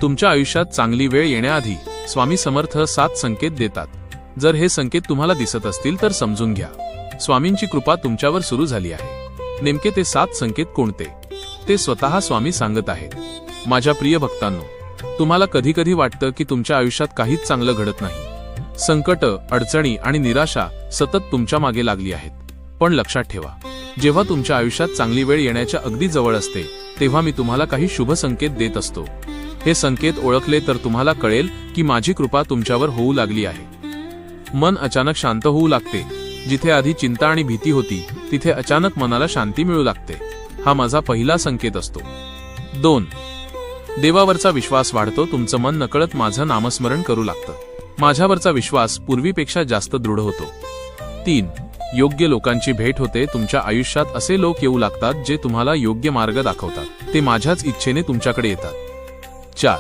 तुमच्या आयुष्यात चांगली वेळ येण्याआधी स्वामी समर्थ 7 संकेत देतात. जर हे संकेत तुम्हाला दिसत असतील तर समजून घ्या, स्वामींची कृपा तुमच्यावर सुरू झाली आहे. नेमके ते 7 संकेत कोणते ते स्वतः स्वामी सांगत आहेत. माझ्या प्रिय भक्तांनो, तुम्हाला कधी कधी वाटतं की तुमच्या आयुष्यात काहीच चांगलं घडत नाही. संकट, अडचणी आणि निराशा सतत तुमच्या मागे लागली आहेत. पण लक्षात ठेवा, जेव्हा तुमच्या आयुष्यात चांगली वेळ येण्याच्या अगदी जवळ असते तेव्हा मी तुम्हाला काही शुभ संकेत देत असतो. हे संकेत ओळखले तर तुम्हाला कळेल की माझी कृपा तुमच्यावर होऊ लागली आहे. मन अचानक शांत होऊ लागते. जिथे आधी चिंता आणि भीती होती तिथे अचानक मनाला शांती मिळू लागते. हा माझा पहिला संकेत असतो. 2. देवावरचा विश्वास वाढतो. तुमचं मन नकळत माझं नामस्मरण करू लागतं. माझ्यावरचा विश्वास पूर्वीपेक्षा जास्त दृढ होतो. 3. योग्य लोकांची भेट होते. तुमच्या आयुष्यात असे लोक येऊ लागतात जे तुम्हाला योग्य मार्ग दाखवतात. ते माझ्याच इच्छेने तुमच्याकडे येतात. 4.